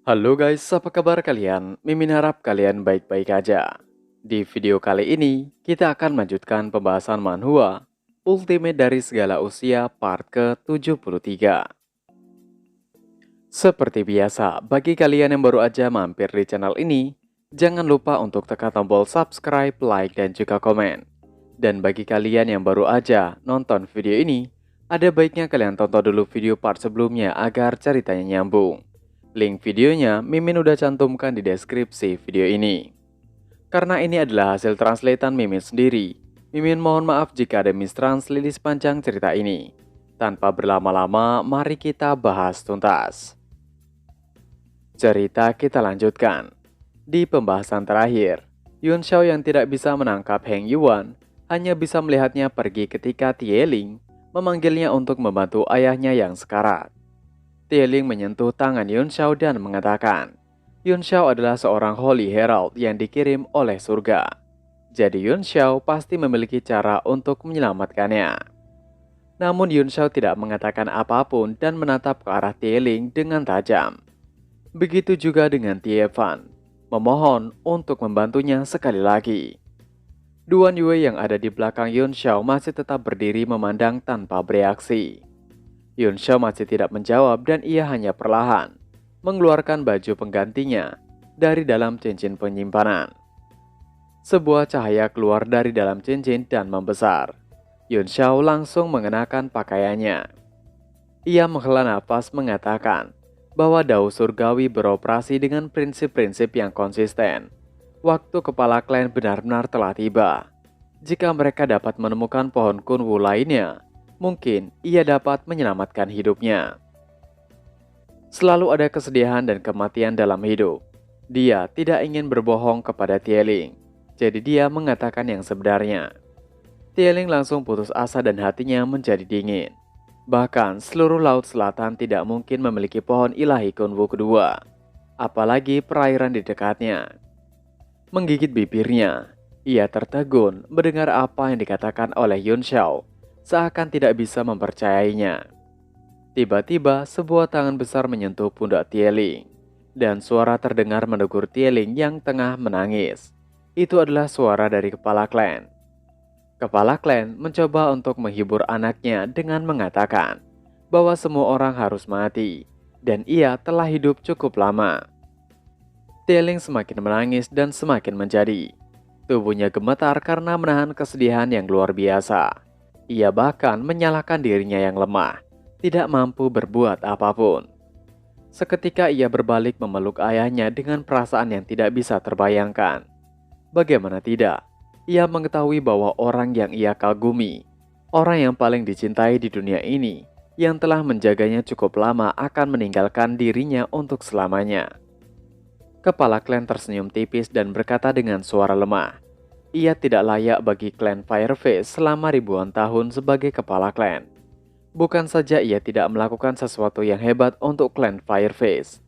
Halo guys, apa kabar kalian? Mimin harap kalian baik-baik aja. Di video kali ini, kita akan melanjutkan pembahasan manhwa Ultimate dari Segala Usia part ke-73. Seperti biasa, bagi kalian yang baru aja mampir di channel ini, jangan lupa untuk tekan tombol subscribe, like, dan juga komen. Dan bagi kalian yang baru aja nonton video ini, ada baiknya kalian tonton dulu video part sebelumnya agar ceritanya nyambung. Link videonya Mimin udah cantumkan di deskripsi video ini. Karena ini adalah hasil translatean Mimin sendiri, Mimin mohon maaf jika ada mistranslate sepanjang cerita ini. Tanpa berlama-lama, mari kita bahas tuntas. Cerita kita lanjutkan. Di pembahasan terakhir, Yun Xiao yang tidak bisa menangkap Heng Yuan hanya bisa melihatnya pergi ketika Tieling memanggilnya untuk membantu ayahnya yang sekarat. Tieling menyentuh tangan Yun Xiao dan mengatakan, Yun Xiao adalah seorang Holy Herald yang dikirim oleh surga. Jadi Yun Xiao pasti memiliki cara untuk menyelamatkannya. Namun Yun Xiao tidak mengatakan apapun dan menatap ke arah Tieling dengan tajam. Begitu juga dengan Tie Fan, memohon untuk membantunya sekali lagi. Duan Yue yang ada di belakang Yun Xiao masih tetap berdiri memandang tanpa bereaksi. Yun Xiao masih tidak menjawab dan ia hanya perlahan mengeluarkan baju penggantinya dari dalam cincin penyimpanan. Sebuah cahaya keluar dari dalam cincin dan membesar. Yun Xiao langsung mengenakan pakaiannya. Ia menghela nafas mengatakan bahwa Dao Surgawi beroperasi dengan prinsip-prinsip yang konsisten. Waktu kepala klan benar-benar telah tiba. Jika mereka dapat menemukan pohon kunwu lainnya, mungkin ia dapat menyelamatkan hidupnya. Selalu ada kesedihan dan kematian dalam hidup. Dia tidak ingin berbohong kepada Tieling, jadi dia mengatakan yang sebenarnya. Tieling langsung putus asa dan hatinya menjadi dingin. Bahkan seluruh Laut Selatan tidak mungkin memiliki pohon ilahi kunwu kedua, apalagi perairan di dekatnya. Menggigit bibirnya, ia tertegun mendengar apa yang dikatakan oleh Yun Xiao, seakan tidak bisa mempercayainya. Tiba-tiba sebuah tangan besar menyentuh pundak Tieling, dan suara terdengar menegur Tieling yang tengah menangis. Itu adalah suara dari kepala klan. Kepala klan mencoba untuk menghibur anaknya dengan mengatakan bahwa semua orang harus mati, dan ia telah hidup cukup lama. Tieling semakin menangis dan semakin menjadi. Tubuhnya gemetar karena menahan kesedihan yang luar biasa. Ia bahkan menyalahkan dirinya yang lemah, tidak mampu berbuat apapun. Seketika ia berbalik memeluk ayahnya dengan perasaan yang tidak bisa terbayangkan. Bagaimana tidak? Ia mengetahui bahwa orang yang ia kagumi, orang yang paling dicintai di dunia ini, yang telah menjaganya cukup lama akan meninggalkan dirinya untuk selamanya. Kepala klan tersenyum tipis dan berkata dengan suara lemah, ia tidak layak bagi klan Fireface selama ribuan tahun sebagai kepala klan. Bukan saja ia tidak melakukan sesuatu yang hebat untuk klan Fireface,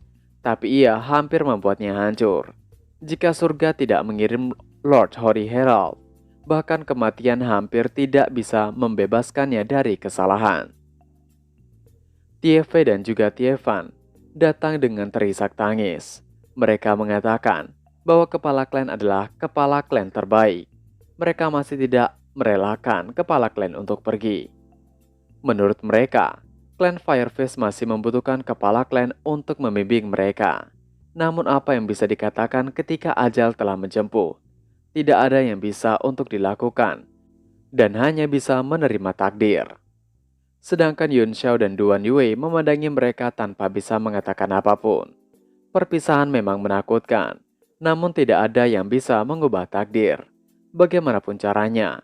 tapi ia hampir membuatnya hancur. Jika surga tidak mengirim Lord Holy Herald, bahkan kematian hampir tidak bisa membebaskannya dari kesalahan. Tie Fei dan juga Tie Fan datang dengan terisak tangis. Mereka mengatakan bahwa kepala klan adalah kepala klan terbaik. Mereka masih tidak merelakan kepala klan untuk pergi. Menurut mereka, klan Fireface masih membutuhkan kepala klan untuk membimbing mereka. Namun apa yang bisa dikatakan ketika ajal telah menjemput? Tidak ada yang bisa untuk dilakukan, dan hanya bisa menerima takdir. Sedangkan Yun Xiao dan Duan Yue memandangi mereka tanpa bisa mengatakan apapun. Perpisahan memang menakutkan, namun tidak ada yang bisa mengubah takdir. Bagaimanapun caranya.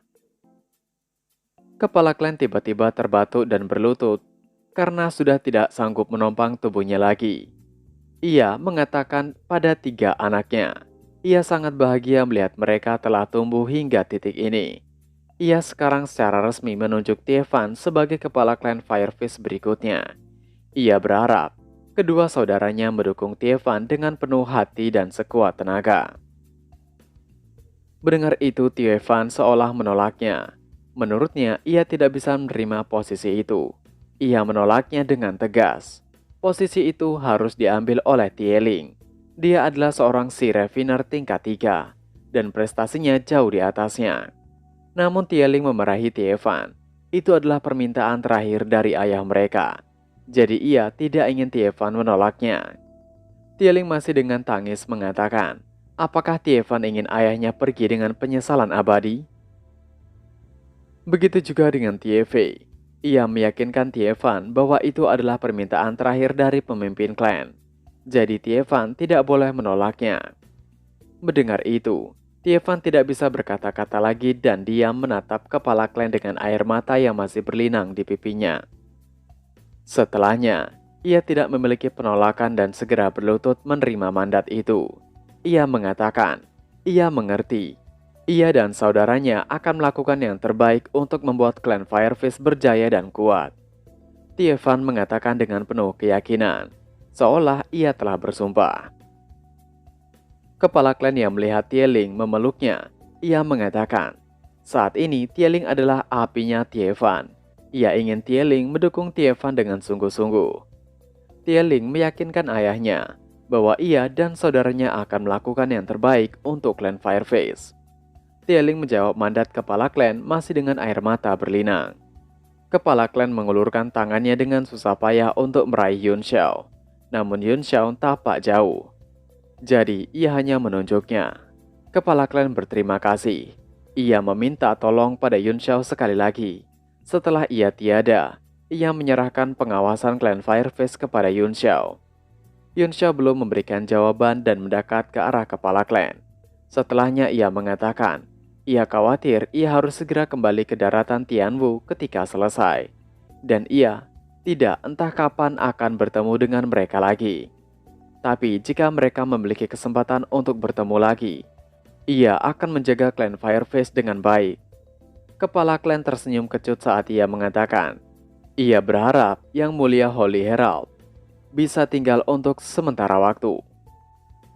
Kepala klan tiba-tiba terbatuk dan berlutut, karena sudah tidak sanggup menopang tubuhnya lagi. Ia mengatakan pada 3 anaknya, ia sangat bahagia melihat mereka telah tumbuh hingga titik ini. Ia sekarang secara resmi menunjuk Tie Fan sebagai kepala klan Fireface berikutnya. Ia berharap kedua saudaranya mendukung Tie Fan dengan penuh hati dan sekuat tenaga. Mendengar itu, Tie Fan seolah menolaknya. Menurutnya, ia tidak bisa menerima posisi itu. Ia menolaknya dengan tegas. posisi itu harus diambil oleh Tieling. Dia adalah seorang Sea Refiner tingkat 3 dan prestasinya jauh di atasnya. Namun Tieling memarahi Tiefan. Itu adalah permintaan terakhir dari ayah mereka. Jadi ia tidak ingin Tiefan menolaknya. Tieling masih dengan tangis mengatakan, apakah Tiefan ingin ayahnya pergi dengan penyesalan abadi? Begitu juga dengan Tiefei. Ia meyakinkan Tiefan bahwa itu adalah permintaan terakhir dari pemimpin klan. Jadi Tiefan tidak boleh menolaknya. Mendengar itu, Tiefan tidak bisa berkata-kata lagi dan diam menatap kepala klan dengan air mata yang masih berlinang di pipinya. Setelahnya, ia tidak memiliki penolakan dan segera berlutut menerima mandat itu. Ia mengatakan, ia mengerti. Ia dan saudaranya akan melakukan yang terbaik untuk membuat klan Firefist berjaya dan kuat. Tiefan mengatakan dengan penuh keyakinan, seolah ia telah bersumpah. Kepala klan yang melihat Tieling memeluknya, ia mengatakan, saat ini Tieling adalah apinya Tiefan. Ia ingin Tieling mendukung Tiefan dengan sungguh-sungguh. Tieling meyakinkan ayahnya bahwa ia dan saudaranya akan melakukan yang terbaik untuk klan Fireface. Tieling menjawab mandat kepala klan masih dengan air mata berlinang. Kepala klan mengulurkan tangannya dengan susah payah untuk meraih Yun Xiao. Namun Yun Xiao tampak jauh. Jadi ia hanya menunjuknya. Kepala klan berterima kasih. Ia meminta tolong pada Yun Xiao sekali lagi. Setelah ia tiada, ia menyerahkan pengawasan klan Fireface kepada Yun Xiao. Yun Xiao belum memberikan jawaban dan mendekat ke arah kepala klan. Setelahnya ia mengatakan, ia khawatir ia harus segera kembali ke daratan Tianwu ketika selesai. Dan ia tidak entah kapan akan bertemu dengan mereka lagi. Tapi jika mereka memiliki kesempatan untuk bertemu lagi, ia akan menjaga klan Fireface dengan baik. Kepala klan tersenyum kecut saat ia mengatakan, ia berharap Yang Mulia Holy Herald bisa tinggal untuk sementara waktu.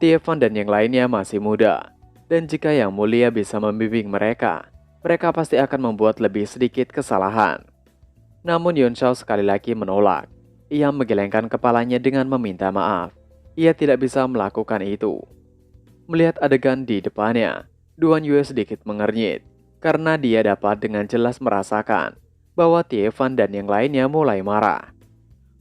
Tiefan dan yang lainnya masih muda, dan jika Yang Mulia bisa membimbing mereka, mereka pasti akan membuat lebih sedikit kesalahan. Namun Yun Xiao sekali lagi menolak. Ia menggelengkan kepalanya dengan meminta maaf. Ia tidak bisa melakukan itu. Melihat adegan di depannya, Duan Yue sedikit mengernyit karena dia dapat dengan jelas merasakan bahwa Tiefan dan yang lainnya mulai marah.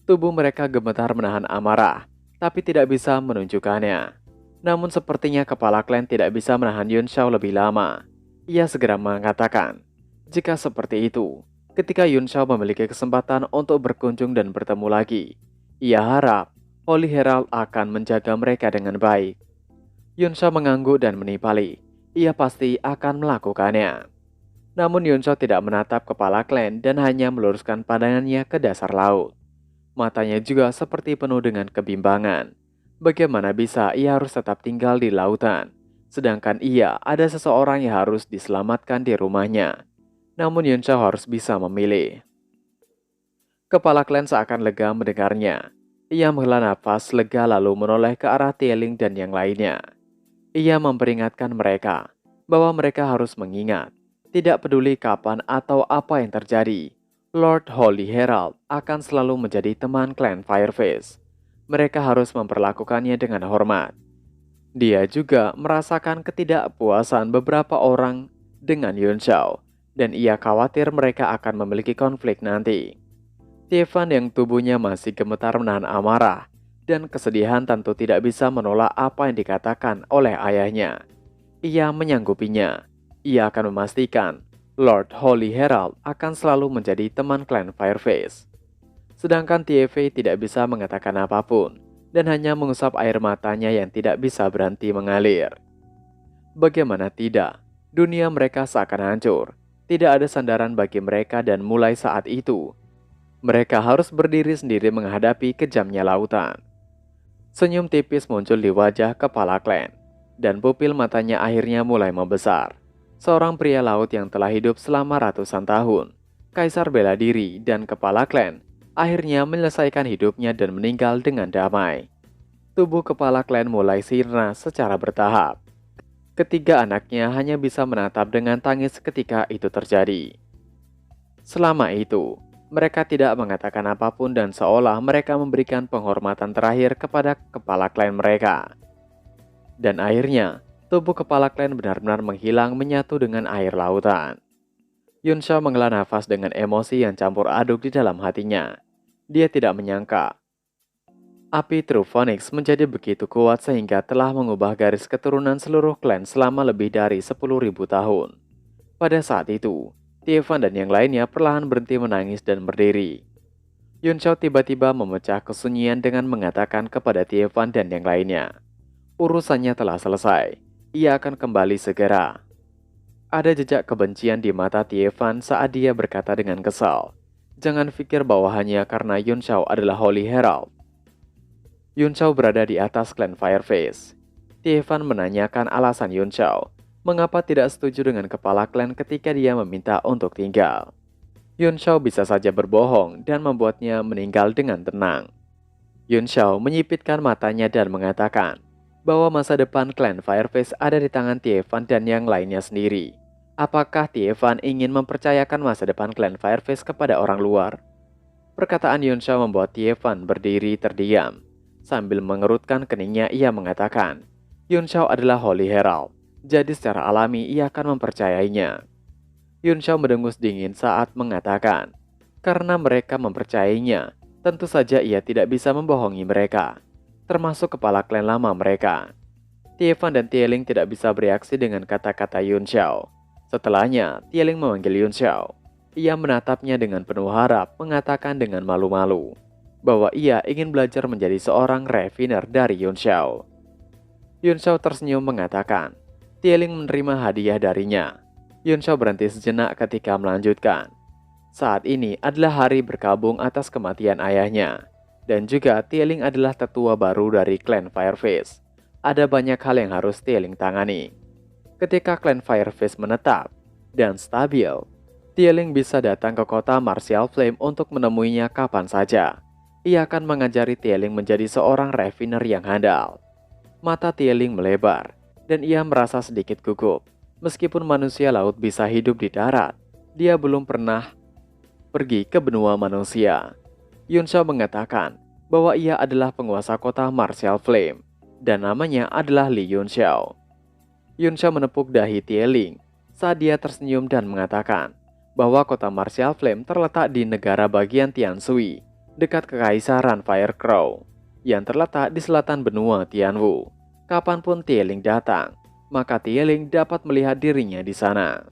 Tubuh mereka gemetar menahan amarah, tapi tidak bisa menunjukkannya. Namun sepertinya kepala klan tidak bisa menahan Yun Xiao lebih lama. Ia segera mengatakan, jika seperti itu, ketika Yun Xiao memiliki kesempatan untuk berkunjung dan bertemu lagi, ia harap Holy Herald akan menjaga mereka dengan baik. Yun Xiao mengangguk dan menipali. Ia pasti akan melakukannya. Namun Yun Xiao tidak menatap kepala klan dan hanya meluruskan pandangannya ke dasar laut. Matanya juga seperti penuh dengan kebimbangan. Bagaimana bisa ia harus tetap tinggal di lautan, sedangkan ia ada seseorang yang harus diselamatkan di rumahnya. Namun Yun Xiao harus bisa memilih. Kepala klan seakan lega mendengarnya. Ia menghela nafas lega lalu menoleh ke arah Tieling dan yang lainnya. Ia memperingatkan mereka bahwa mereka harus mengingat, tidak peduli kapan atau apa yang terjadi, Lord Holy Herald akan selalu menjadi teman klan Fireface. Mereka harus memperlakukannya dengan hormat. Dia juga merasakan ketidakpuasan beberapa orang dengan Yun Xiao, dan ia khawatir mereka akan memiliki konflik nanti. Tiefan yang tubuhnya masih gemetar menahan amarah dan kesedihan tentu tidak bisa menolak apa yang dikatakan oleh ayahnya. Ia menyanggupinya. Ia akan memastikan Lord Holy Herald akan selalu menjadi teman klan Fireface. Sedangkan Tiefei tidak bisa mengatakan apapun dan hanya mengusap air matanya yang tidak bisa berhenti mengalir. Bagaimana tidak, dunia mereka seakan hancur. Tidak ada sandaran bagi mereka dan mulai saat itu, mereka harus berdiri sendiri menghadapi kejamnya lautan. Senyum tipis muncul di wajah kepala klan, dan pupil matanya akhirnya mulai membesar. Seorang pria laut yang telah hidup selama ratusan tahun, kaisar bela diri dan kepala klan, akhirnya menyelesaikan hidupnya dan meninggal dengan damai. Tubuh kepala klan mulai sirna secara bertahap. Ketiga anaknya hanya bisa menatap dengan tangis ketika itu terjadi. Selama itu, Mereka tidak mengatakan apapun dan seolah mereka memberikan penghormatan terakhir kepada kepala klan mereka. Dan akhirnya, tubuh kepala klan benar-benar menghilang menyatu dengan air lautan. Yun Shao menghela nafas dengan emosi yang campur aduk di dalam hatinya. Dia tidak menyangka api True Phoenix menjadi begitu kuat sehingga telah mengubah garis keturunan seluruh klan selama lebih dari 10.000 tahun. Pada saat itu, Tievan dan yang lainnya perlahan berhenti menangis dan berdiri. Yun Shao tiba-tiba memecah kesunyian dengan mengatakan kepada Tievan dan yang lainnya, urusannya telah selesai. Ia akan kembali segera. Ada jejak kebencian di mata Tievan saat dia berkata dengan kesal, jangan pikir bahwa hanya karena Yun Shao adalah Holy Herald. Yun Shao berada di atas klan Fireface. Tievan menanyakan alasan Yun Shao mengapa tidak setuju dengan kepala klan ketika dia meminta untuk tinggal. Yun Shao bisa saja berbohong dan membuatnya meninggal dengan tenang. Yun Shao menyipitkan matanya dan mengatakan bahwa masa depan klan Fireface ada di tangan Tievan dan yang lainnya sendiri. Apakah Tievan ingin mempercayakan masa depan klan Fireface kepada orang luar? Perkataan Yun Shao membuat Tievan berdiri terdiam. Sambil mengerutkan keningnya, ia mengatakan, Yun Shao adalah Holy Herald, jadi secara alami ia akan mempercayainya. Yun Shao mendengus dingin saat mengatakan, karena mereka mempercayainya, tentu saja ia tidak bisa membohongi mereka, termasuk kepala klan lama mereka. Tievan dan Tieling tidak bisa bereaksi dengan kata-kata Yun Shao. Setelahnya, Tieling memanggil Yun Shao. Ia menatapnya dengan penuh harap, mengatakan dengan malu-malu bahwa ia ingin belajar menjadi seorang refiner dari Yun Shao. Yun Shao tersenyum mengatakan, Tieling menerima hadiah darinya. Yun Shao berhenti sejenak ketika melanjutkan. Saat ini adalah hari berkabung atas kematian ayahnya. Dan juga Tieling adalah tetua baru dari klan Fireface. Ada banyak hal yang harus Tieling tangani. Ketika klan Fireface menetap dan stabil, Tieling bisa datang ke kota Martial Flame untuk menemuinya kapan saja. Ia akan mengajari Tieling menjadi seorang refiner yang handal. Mata Tieling melebar, dan ia merasa sedikit gugup. Meskipun manusia laut bisa hidup di darat, dia belum pernah pergi ke benua manusia. Yun Shao mengatakan bahwa ia adalah penguasa kota Martial Flame, dan namanya adalah Li Yun Shao. Yun Shao menepuk dahi Tieling saat dia tersenyum dan mengatakan bahwa kota Martial Flame terletak di negara bagian Tianshui, dekat Kekaisaran Fire Crow, yang terletak di selatan benua Tianwu. Kapanpun Tieling datang, maka Tieling dapat melihat dirinya di sana.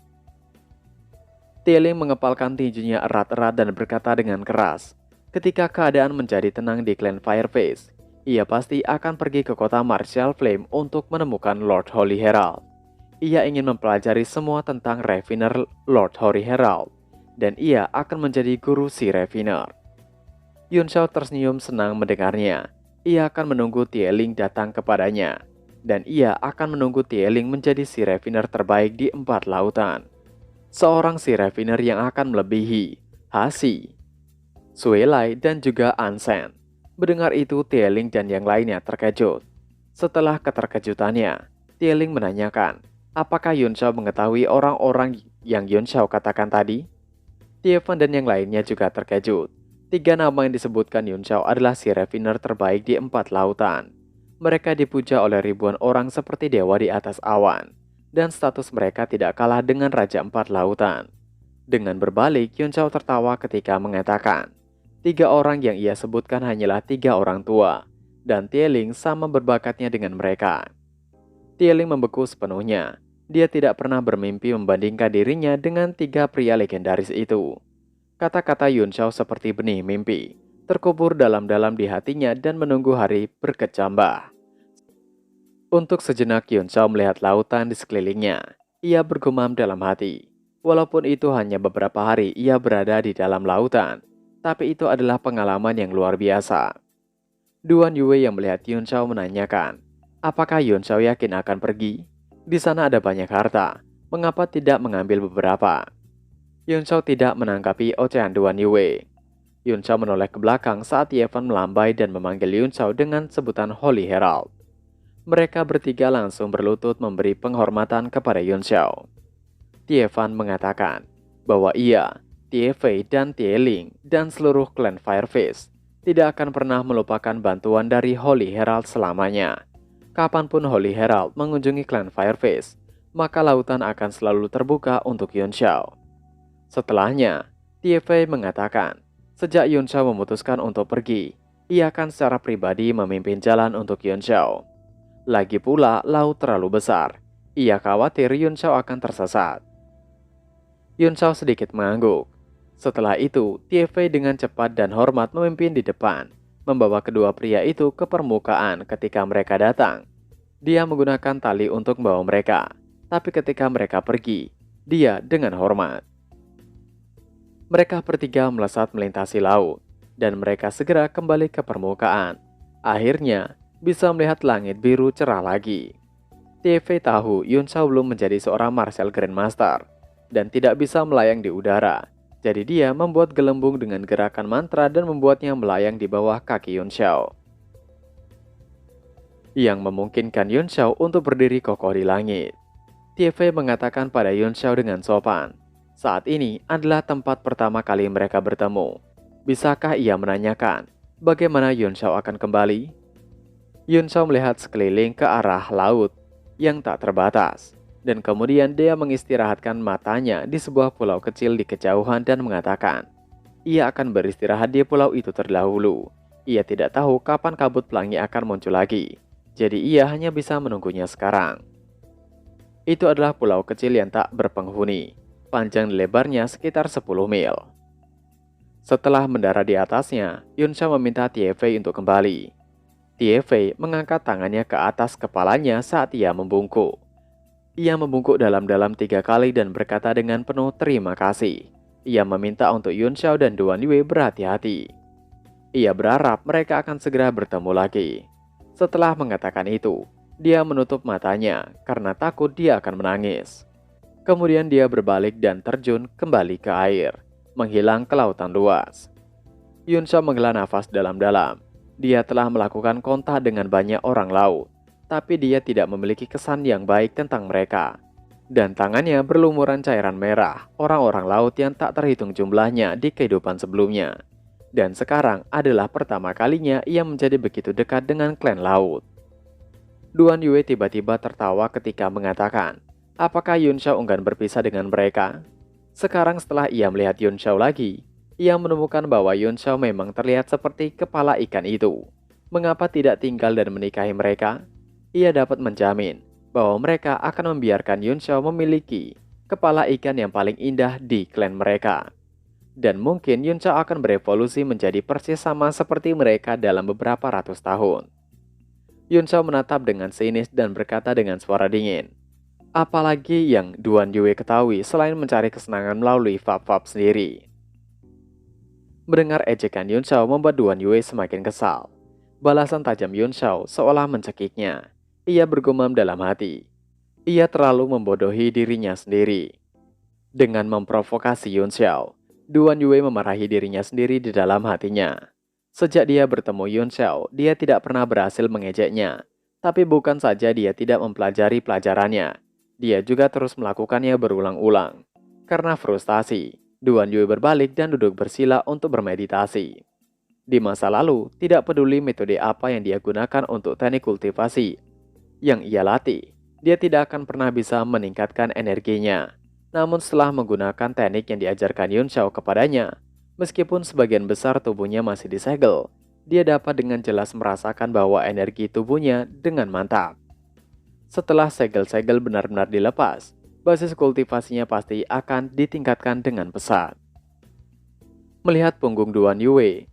Tieling mengepalkan tinjunya erat-erat dan berkata dengan keras, ketika keadaan menjadi tenang di klan Fireface, ia pasti akan pergi ke kota Martial Flame untuk menemukan Lord Holy Herald. Ia ingin mempelajari semua tentang refiner Lord Holy Herald, dan ia akan menjadi guru si refiner. Yun Shao tersenyum senang mendengarnya. Ia akan menunggu Tieling datang kepadanya, dan ia akan menunggu Tieling menjadi si refiner terbaik di 4 lautan. Seorang si refiner yang akan melebihi Hasi, Suelai, dan juga Ansen. Mendengar itu, Tieling dan yang lainnya terkejut. Setelah keterkejutannya, Tieling menanyakan, apakah Yun Shao mengetahui orang-orang yang Yun Shao katakan tadi? Tievan dan yang lainnya juga terkejut. 3 nama yang disebutkan Yun Shao adalah si refiner terbaik di 4 lautan. Mereka dipuja oleh ribuan orang seperti dewa di atas awan, dan status mereka tidak kalah dengan Raja 4 Lautan. Dengan berbalik, Yun Shao tertawa ketika mengatakan, 3 orang yang ia sebutkan hanyalah 3 orang tua, dan Tieling sama berbakatnya dengan mereka. Tieling membeku sepenuhnya. Dia tidak pernah bermimpi membandingkan dirinya dengan 3 pria legendaris itu. Kata-kata Yun Shao seperti benih mimpi, terkubur dalam-dalam di hatinya dan menunggu hari berkecambah. Untuk sejenak Yun Shao melihat lautan di sekelilingnya. Ia bergumam dalam hati. Walaupun itu hanya beberapa hari ia berada di dalam lautan, tapi itu adalah pengalaman yang luar biasa. Duan Yue yang melihat Yun Shao menanyakan, apakah Yun Shao yakin akan pergi? Di sana ada banyak harta, mengapa tidak mengambil beberapa? Yun Shao tidak menanggapi ocehan Duan Yue. Yun Shao menoleh ke belakang saat Yevan melambai dan memanggil Yun Shao dengan sebutan Holy Herald. Mereka bertiga langsung berlutut memberi penghormatan kepada Yun Shao. Tievan mengatakan bahwa ia Tie dan Tieling dan seluruh klan Firefist tidak akan pernah melupakan bantuan dari Holy Herald selamanya. Kapanpun Holy Herald mengunjungi klan Firefist, maka lautan akan selalu terbuka untuk Yuan Shao. Setelahnya, Tie mengatakan, sejak Yuan Shao memutuskan untuk pergi, ia akan secara pribadi memimpin jalan untuk Yuan Shao. Lagi pula, laut terlalu besar. Ia khawatir Yuan Shao akan tersesat. Yuan Shao sedikit mengangguk. Setelah itu, Tie dengan cepat dan hormat memimpin di depan, membawa kedua pria itu ke permukaan ketika mereka datang. Dia menggunakan tali untuk membawa mereka, tapi ketika mereka pergi, dia dengan hormat. Mereka bertiga melesat melintasi laut, dan mereka segera kembali ke permukaan. Akhirnya, bisa melihat langit biru cerah lagi. Tie tahu Yuan Shao belum menjadi seorang martial grandmaster, dan tidak bisa melayang di udara. Jadi dia membuat gelembung dengan gerakan mantra dan membuatnya melayang di bawah kaki Yuan Shao, yang memungkinkan Yuan Shao untuk berdiri kokoh di langit. Tie mengatakan pada Yuan Shao dengan sopan, saat ini adalah tempat pertama kali mereka bertemu. Bisakah ia menanyakan bagaimana Yuan Shao akan kembali? Yuan Shao melihat sekeliling ke arah laut yang tak terbatas, dan kemudian dia mengistirahatkan matanya di sebuah pulau kecil di kejauhan dan mengatakan, ia akan beristirahat di pulau itu terdahulu. Ia tidak tahu kapan kabut pelangi akan muncul lagi, jadi ia hanya bisa menunggunya sekarang. Itu adalah pulau kecil yang tak berpenghuni, panjang lebarnya sekitar 10 mil. Setelah mendarat di atasnya, Yuan Shao meminta Tie untuk kembali. Tie mengangkat tangannya ke atas kepalanya saat ia membungkuk. Ia membungkuk dalam-dalam 3 kali dan berkata dengan penuh terima kasih. Ia meminta untuk Yuan Shao dan Duan Yue berhati-hati. Ia berharap mereka akan segera bertemu lagi. Setelah mengatakan itu, dia menutup matanya karena takut dia akan menangis. Kemudian dia berbalik dan terjun kembali ke air, menghilang ke lautan luas. Yuan Shao menghela nafas dalam-dalam. Dia telah melakukan kontak dengan banyak orang laut, tapi dia tidak memiliki kesan yang baik tentang mereka. Dan tangannya berlumuran cairan merah, orang-orang laut yang tak terhitung jumlahnya di kehidupan sebelumnya. Dan sekarang adalah pertama kalinya ia menjadi begitu dekat dengan klan laut. Duan Yue tiba-tiba tertawa ketika mengatakan, apakah Yuan Shao enggan berpisah dengan mereka? Sekarang setelah ia melihat Yuan Shao lagi, ia menemukan bahwa Yuan Shao memang terlihat seperti kepala ikan itu. Mengapa tidak tinggal dan menikahi mereka? Ia dapat menjamin bahwa mereka akan membiarkan Yuan Shao memiliki kepala ikan yang paling indah di klan mereka. Dan mungkin Yuan Shao akan berevolusi menjadi persis sama seperti mereka dalam beberapa ratus tahun. Yuan Shao menatap dengan sinis dan berkata dengan suara dingin, apalagi yang Duan Yue ketahui selain mencari kesenangan melalui fab-fab sendiri. Mendengar ejekan Yuan Shao membuat Duan Yue semakin kesal. Balasan tajam Yuan Shao seolah mencekiknya. Ia bergumam dalam hati. Ia terlalu membodohi dirinya sendiri. Dengan memprovokasi Yuan Shao, Duan Yue memarahi dirinya sendiri di dalam hatinya. Sejak dia bertemu Yuan Shao, dia tidak pernah berhasil mengejeknya. Tapi bukan saja dia tidak mempelajari pelajarannya, dia juga terus melakukannya berulang-ulang. Karena frustasi, Duan Yue berbalik dan duduk bersila untuk bermeditasi. Di masa lalu, tidak peduli metode apa yang dia gunakan untuk teknik kultivasi yang ia latih, dia tidak akan pernah bisa meningkatkan energinya. Namun setelah menggunakan teknik yang diajarkan Yuan Shao kepadanya, meskipun sebagian besar tubuhnya masih disegel, dia dapat dengan jelas merasakan bahwa energi tubuhnya dengan mantap. Setelah segel-segel benar-benar dilepas, basis kultivasinya pasti akan ditingkatkan dengan pesat. Melihat punggung Duan Yue,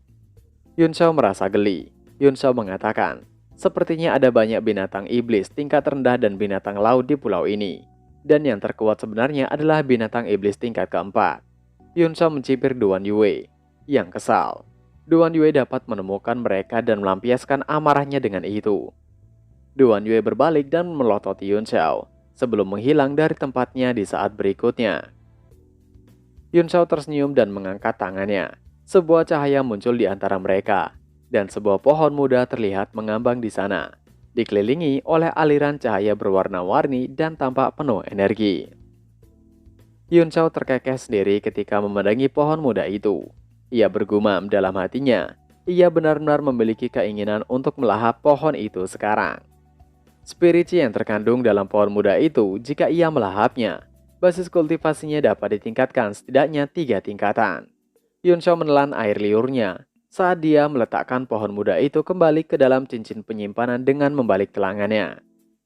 Yuan Shao merasa geli. Yuan Shao mengatakan, sepertinya ada banyak binatang iblis tingkat rendah dan binatang laut di pulau ini. Dan yang terkuat sebenarnya adalah binatang iblis tingkat keempat. Yuan Shao mencibir Duan Yue yang kesal. Duan Yue dapat menemukan mereka dan melampiaskan amarahnya dengan itu. Duan Yue berbalik dan melototi Yuan Shao sebelum menghilang dari tempatnya di saat berikutnya. Yuan Shao tersenyum dan mengangkat tangannya. Sebuah cahaya muncul di antara mereka, dan sebuah pohon muda terlihat mengambang di sana, dikelilingi oleh aliran cahaya berwarna-warni dan tampak penuh energi. Yun Shao terkekeh sendiri ketika memandangi pohon muda itu. Ia bergumam dalam hatinya, ia benar-benar memiliki keinginan untuk melahap pohon itu sekarang. Spirit Qi yang terkandung dalam pohon muda itu, jika ia melahapnya, basis kultivasinya dapat ditingkatkan setidaknya 3 tingkatan. Yun Shao menelan air liurnya saat dia meletakkan pohon muda itu kembali ke dalam cincin penyimpanan dengan membalik kelangannya.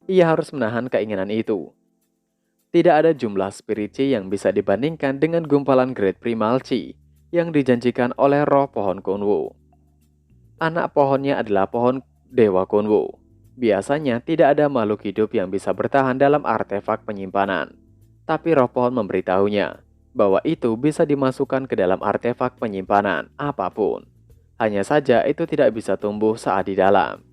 Ia harus menahan keinginan itu. Tidak ada jumlah spirit Qi yang bisa dibandingkan dengan gumpalan Great Primal Qi yang dijanjikan oleh roh pohon Kunwu. Anak pohonnya adalah pohon Dewa Kunwu. Biasanya tidak ada makhluk hidup yang bisa bertahan dalam artefak penyimpanan. Tapi roh pohon memberitahunya bahwa itu bisa dimasukkan ke dalam artefak penyimpanan apapun. Hanya saja itu tidak bisa tumbuh saat di dalam.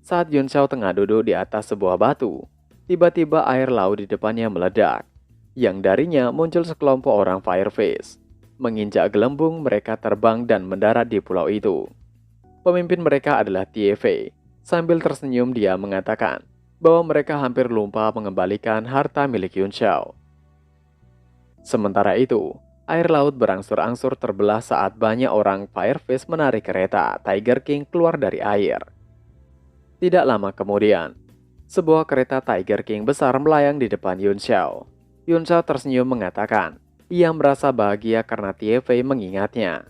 Saat Yun Shao tengah duduk di atas sebuah batu, tiba-tiba air laut di depannya meledak. Yang darinya muncul sekelompok orang Fireface. Menginjak gelembung, mereka terbang dan mendarat di pulau itu. Pemimpin mereka adalah Tie Fei. Sambil tersenyum dia mengatakan bahwa mereka hampir lupa mengembalikan harta milik Yun Shao. Sementara itu, air laut berangsur-angsur terbelah saat banyak orang Fireface menarik kereta Tiger King keluar dari air. Tidak lama kemudian, sebuah kereta Tiger King besar melayang di depan Yun Shao. Yun Shao tersenyum mengatakan, ia merasa bahagia karena Tie Fei mengingatnya.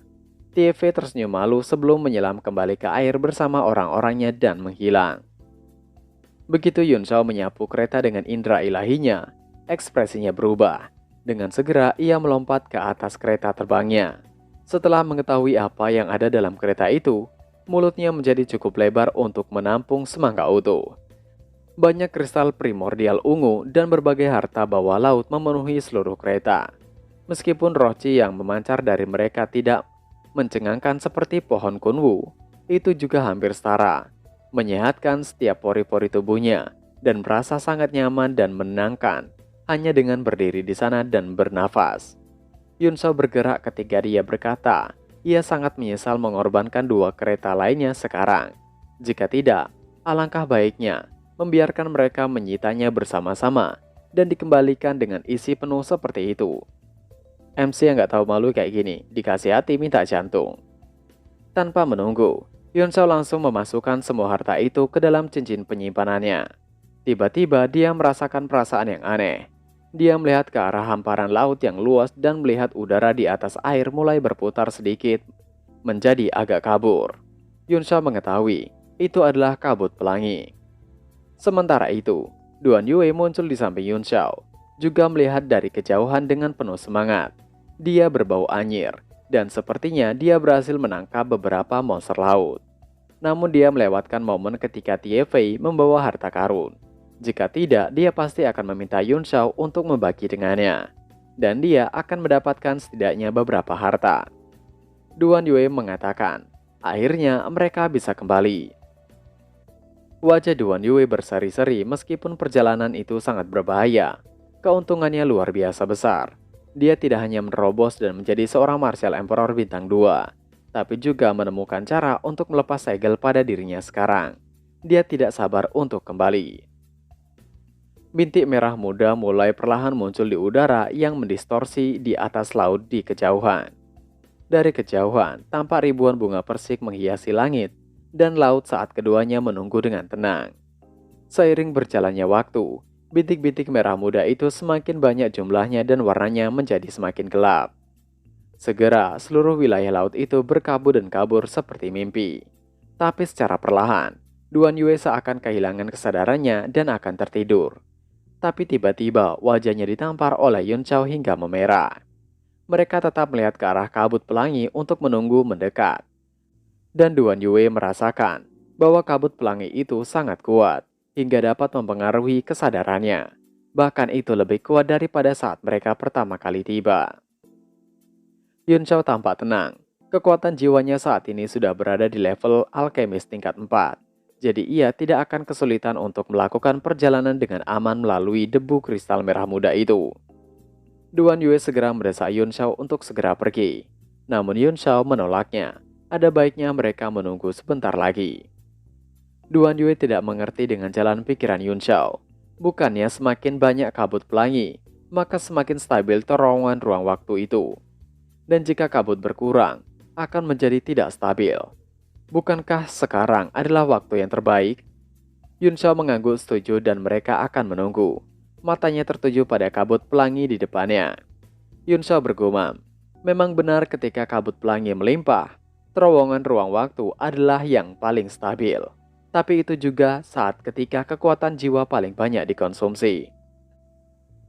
Tie Fei tersenyum malu sebelum menyelam kembali ke air bersama orang-orangnya dan menghilang. Begitu Yun Shao menyapu kereta dengan indera ilahinya, ekspresinya berubah. Dengan segera ia melompat ke atas kereta terbangnya. Setelah mengetahui apa yang ada dalam kereta itu, mulutnya menjadi cukup lebar untuk menampung semangka utuh. Banyak kristal primordial ungu dan berbagai harta bawah laut memenuhi seluruh kereta. Meskipun roh Qi yang memancar dari mereka tidak mencengangkan seperti pohon Kunwu, itu juga hampir setara, menyehatkan setiap pori-pori tubuhnya dan merasa sangat nyaman dan menenangkan hanya dengan berdiri di sana dan bernafas. Yun Shao bergerak ketika dia berkata, ia sangat menyesal mengorbankan 2 kereta lainnya sekarang. Jika tidak, alangkah baiknya membiarkan mereka menyitanya bersama-sama dan dikembalikan dengan isi penuh seperti itu. MC yang gak tahu malu kayak gini, dikasih hati minta jantung. Tanpa menunggu, Yun Shao langsung memasukkan semua harta itu ke dalam cincin penyimpanannya. Tiba-tiba dia merasakan perasaan yang aneh. Dia melihat ke arah hamparan laut yang luas dan melihat udara di atas air mulai berputar sedikit menjadi agak kabur. Yun Shao mengetahui itu adalah kabut pelangi. Sementara itu, Duan Yue muncul di samping Yun Shao, juga melihat dari kejauhan dengan penuh semangat. Dia berbau anyir, dan sepertinya dia berhasil menangkap beberapa monster laut. Namun dia melewatkan momen ketika Tie Fei membawa harta karun. Jika tidak, dia pasti akan meminta Yun Shao untuk membagi dengannya. Dan dia akan mendapatkan setidaknya beberapa harta. Duan Yue mengatakan, akhirnya mereka bisa kembali. Wajah Duan Yue berseri-seri meskipun perjalanan itu sangat berbahaya. Keuntungannya luar biasa besar. Dia tidak hanya menerobos dan menjadi seorang Martial Emperor bintang 2, tapi juga menemukan cara untuk melepas segel pada dirinya sekarang. Dia tidak sabar untuk kembali. Bintik merah muda mulai perlahan muncul di udara yang mendistorsi di atas laut di kejauhan. Dari kejauhan, tampak ribuan bunga persik menghiasi langit dan laut saat keduanya menunggu dengan tenang. Seiring berjalannya waktu, bintik-bintik merah muda itu semakin banyak jumlahnya dan warnanya menjadi semakin gelap. Segera, seluruh wilayah laut itu berkabut dan kabur seperti mimpi. Tapi secara perlahan, Duan Yue seakan kehilangan kesadarannya dan akan tertidur. Tapi tiba-tiba wajahnya ditampar oleh Yun Shao hingga memerah. Mereka tetap melihat ke arah kabut pelangi untuk menunggu mendekat. Dan Duan Yue merasakan bahwa kabut pelangi itu sangat kuat hingga dapat mempengaruhi kesadarannya. Bahkan itu lebih kuat daripada saat mereka pertama kali tiba. Yun Shao tampak tenang. Kekuatan jiwanya saat ini sudah berada di level alkemis tingkat 4. Jadi ia tidak akan kesulitan untuk melakukan perjalanan dengan aman melalui debu kristal merah muda itu. Duan Yue segera mendesak Yun Shao untuk segera pergi. Namun Yun Shao menolaknya. Ada baiknya mereka menunggu sebentar lagi. Duan Yue tidak mengerti dengan jalan pikiran Yun Shao. Bukannya semakin banyak kabut pelangi, maka semakin stabil terowongan ruang waktu itu. Dan jika kabut berkurang, akan menjadi tidak stabil. Bukankah sekarang adalah waktu yang terbaik? Yun Xiao mengangguk setuju dan mereka akan menunggu. Matanya tertuju pada kabut pelangi di depannya. Yun Xiao bergumam, memang benar ketika kabut pelangi melimpah, terowongan ruang waktu adalah yang paling stabil. Tapi itu juga saat ketika kekuatan jiwa paling banyak dikonsumsi.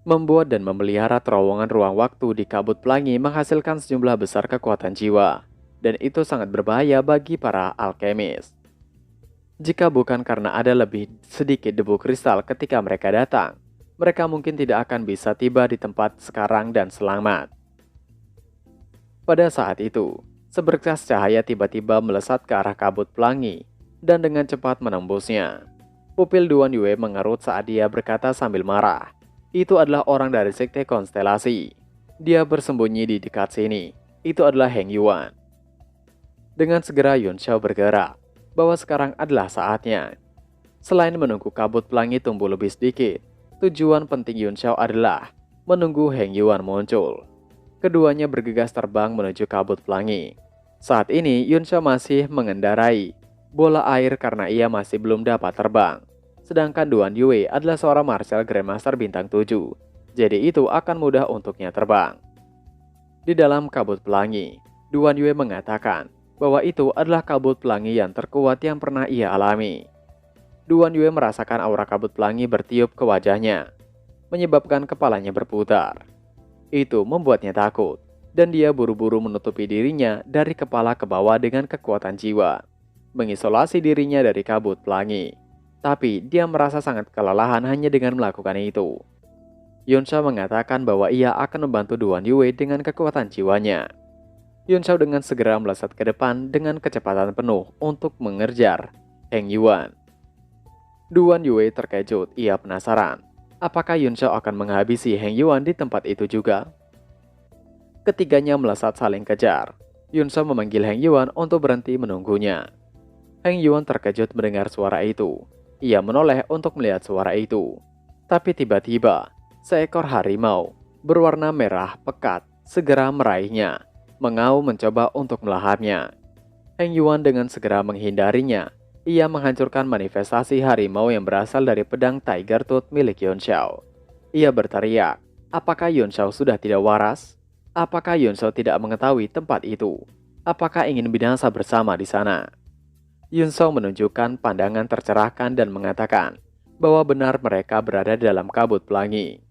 Membuat dan memelihara terowongan ruang waktu di kabut pelangi menghasilkan sejumlah besar kekuatan jiwa. Dan itu sangat berbahaya bagi para alkemis. Jika bukan karena ada lebih sedikit debu kristal ketika mereka datang, mereka mungkin tidak akan bisa tiba di tempat sekarang dan selamat. Pada saat itu, seberkas cahaya tiba-tiba melesat ke arah kabut pelangi dan dengan cepat menembusnya. Pupil Duan Yue mengerut saat dia berkata sambil marah, "Itu adalah orang dari sekte konstelasi. Dia bersembunyi di dekat sini. Itu adalah Heng Yuan." Dengan segera Yun Xiao bergerak, bahwa sekarang adalah saatnya. Selain menunggu kabut pelangi tumbuh lebih sedikit, tujuan penting Yun Xiao adalah menunggu Heng Yuan muncul. Keduanya bergegas terbang menuju kabut pelangi. Saat ini Yun Xiao masih mengendarai bola air karena ia masih belum dapat terbang. Sedangkan Duan Yue adalah seorang martial grandmaster bintang 7. Jadi itu akan mudah untuknya terbang. Di dalam kabut pelangi, Duan Yue mengatakan bahwa itu adalah kabut pelangi yang terkuat yang pernah ia alami. Duan Yue merasakan aura kabut pelangi bertiup ke wajahnya, menyebabkan kepalanya berputar. Itu membuatnya takut, dan dia buru-buru menutupi dirinya dari kepala ke bawah dengan kekuatan jiwa, mengisolasi dirinya dari kabut pelangi. Tapi dia merasa sangat kelelahan hanya dengan melakukan itu. Yun Xiao mengatakan bahwa ia akan membantu Duan Yue dengan kekuatan jiwanya. Yun Xiao dengan segera melesat ke depan dengan kecepatan penuh untuk mengejar Heng Yuan. Duan Yue terkejut, ia penasaran. Apakah Yun Xiao akan menghabisi Heng Yuan di tempat itu juga? Ketiganya melesat saling kejar. Yun Xiao memanggil Heng Yuan untuk berhenti menunggunya. Heng Yuan terkejut mendengar suara itu. Ia menoleh untuk melihat suara itu. Tapi tiba-tiba, seekor harimau berwarna merah pekat segera meraihnya. Mengau mencoba untuk melahapnya. Heng Yuan dengan segera menghindarinya. Ia menghancurkan manifestasi harimau yang berasal dari pedang Tiger Tooth milik Yun Xiao. Ia berteriak, apakah Yun Xiao sudah tidak waras? Apakah Yun Xiao tidak mengetahui tempat itu? Apakah ingin binasa bersama di sana? Yun Xiao menunjukkan pandangan tercerahkan dan mengatakan bahwa benar mereka berada dalam kabut pelangi.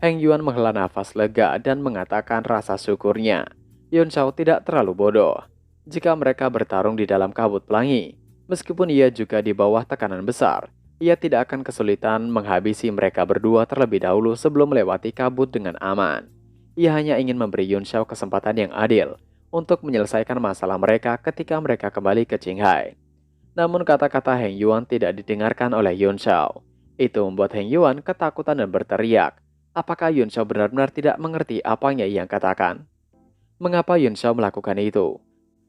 Heng Yuan menghela nafas lega dan mengatakan rasa syukurnya. Yun Xiao tidak terlalu bodoh. Jika mereka bertarung di dalam kabut pelangi, meskipun ia juga di bawah tekanan besar, ia tidak akan kesulitan menghabisi mereka berdua terlebih dahulu sebelum melewati kabut dengan aman. Ia hanya ingin memberi Yun Xiao kesempatan yang adil untuk menyelesaikan masalah mereka ketika mereka kembali ke Qinghai. Namun kata-kata Heng Yuan tidak didengarkan oleh Yun Xiao. Itu membuat Heng Yuan ketakutan dan berteriak. Apakah Yun Xiao benar-benar tidak mengerti apa yang ia katakan? Mengapa Yun Xiao melakukan itu?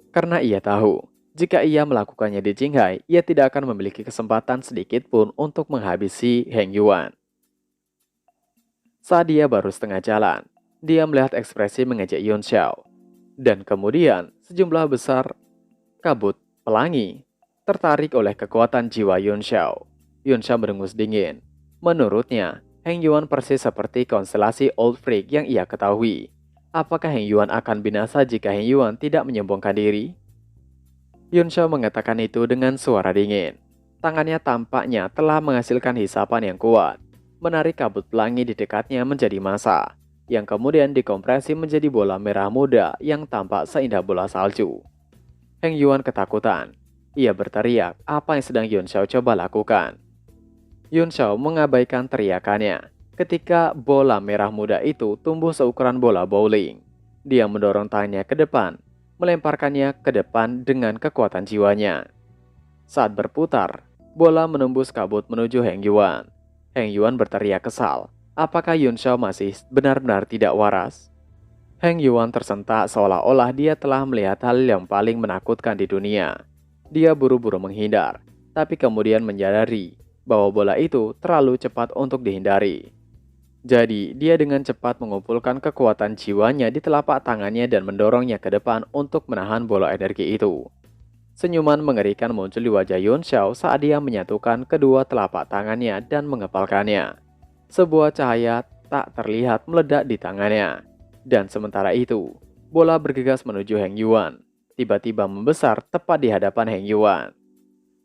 Karena ia tahu, jika ia melakukannya di Qinghai, ia tidak akan memiliki kesempatan sedikit pun untuk menghabisi Heng Yuan. Saat dia baru setengah jalan, dia melihat ekspresi mengejek Yun Xiao. Dan kemudian, sejumlah besar kabut pelangi tertarik oleh kekuatan jiwa Yun Xiao. Yun Xiao berengus dingin. Menurutnya, Heng Yuan persis seperti konstelasi Old Freak yang ia ketahui. Apakah Heng Yuan akan binasa jika Heng Yuan tidak menyombongkan diri? Yun Xiao mengatakan itu dengan suara dingin. Tangannya tampaknya telah menghasilkan hisapan yang kuat, menarik kabut pelangi di dekatnya menjadi massa, yang kemudian dikompresi menjadi bola merah muda yang tampak seindah bola salju. Heng Yuan ketakutan. Ia berteriak apa yang sedang Yun Xiao coba lakukan. Yun Xiao mengabaikan teriakannya. Ketika bola merah muda itu tumbuh seukuran bola bowling, dia mendorong tangannya ke depan, melemparkannya ke depan dengan kekuatan jiwanya. Saat berputar, bola menembus kabut menuju Heng Yuan. Heng Yuan berteriak kesal. Apakah Yun Xiao masih benar-benar tidak waras? Heng Yuan tersentak seolah-olah dia telah melihat hal yang paling menakutkan di dunia. Dia buru-buru menghindar, tapi kemudian menyadari bahwa bola itu terlalu cepat untuk dihindari. Jadi, dia dengan cepat mengumpulkan kekuatan jiwanya di telapak tangannya dan mendorongnya ke depan untuk menahan bola energi itu. Senyuman mengerikan muncul di wajah Yun Xiao saat dia menyatukan kedua telapak tangannya dan mengepalkannya. Sebuah cahaya tak terlihat meledak di tangannya. Dan sementara itu, bola bergegas menuju Heng Yuan. Tiba-tiba membesar tepat di hadapan Heng Yuan.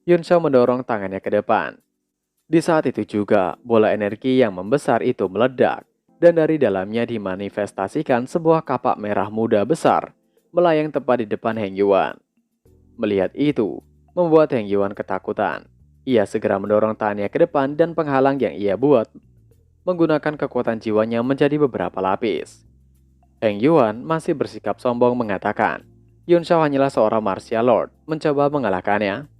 Yun Xiao mendorong tangannya ke depan. Di saat itu juga, bola energi yang membesar itu meledak. Dan dari dalamnya dimanifestasikan sebuah kapak merah muda besar melayang tepat di depan Heng Yuan. Melihat itu, membuat Heng Yuan ketakutan. Ia segera mendorong tangannya ke depan dan penghalang yang ia buat menggunakan kekuatan jiwanya menjadi beberapa lapis. Heng Yuan masih bersikap sombong mengatakan, Yun Xiao hanyalah seorang martial lord, mencoba mengalahkannya.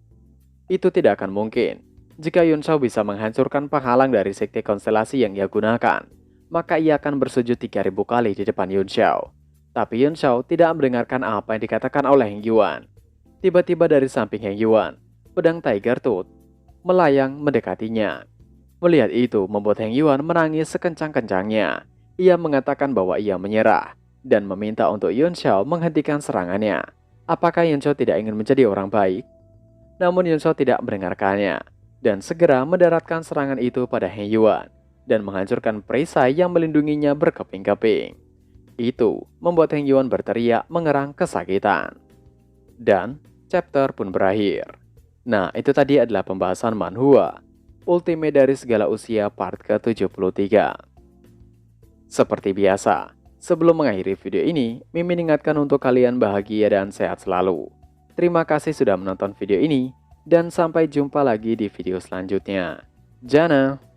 Itu tidak akan mungkin. Jika Yun Xiao bisa menghancurkan penghalang dari sekte konstelasi yang ia gunakan, maka ia akan bersujud 3.000 kali di depan Yun Xiao. Tapi Yun Xiao tidak mendengarkan apa yang dikatakan oleh Heng Yuan. Tiba-tiba dari samping Heng Yuan, pedang Tiger Tooth melayang mendekatinya. Melihat itu membuat Heng Yuan menangis sekencang-kencangnya. Ia mengatakan bahwa ia menyerah dan meminta untuk Yun Xiao menghentikan serangannya. Apakah Yun Xiao tidak ingin menjadi orang baik? Namun Yun Xiao tidak mendengarkannya dan segera mendaratkan serangan itu pada Heng Yuan dan menghancurkan perisai yang melindunginya berkeping-keping. Itu membuat Heng Yuan berteriak mengerang kesakitan. Dan chapter pun berakhir. Nah, itu tadi adalah pembahasan manhwa Ultimate dari Segala Usia part ke-73. Seperti biasa, sebelum mengakhiri video ini, Mimin ingatkan untuk kalian bahagia dan sehat selalu. Terima kasih sudah menonton video ini, dan sampai jumpa lagi di video selanjutnya. Jana!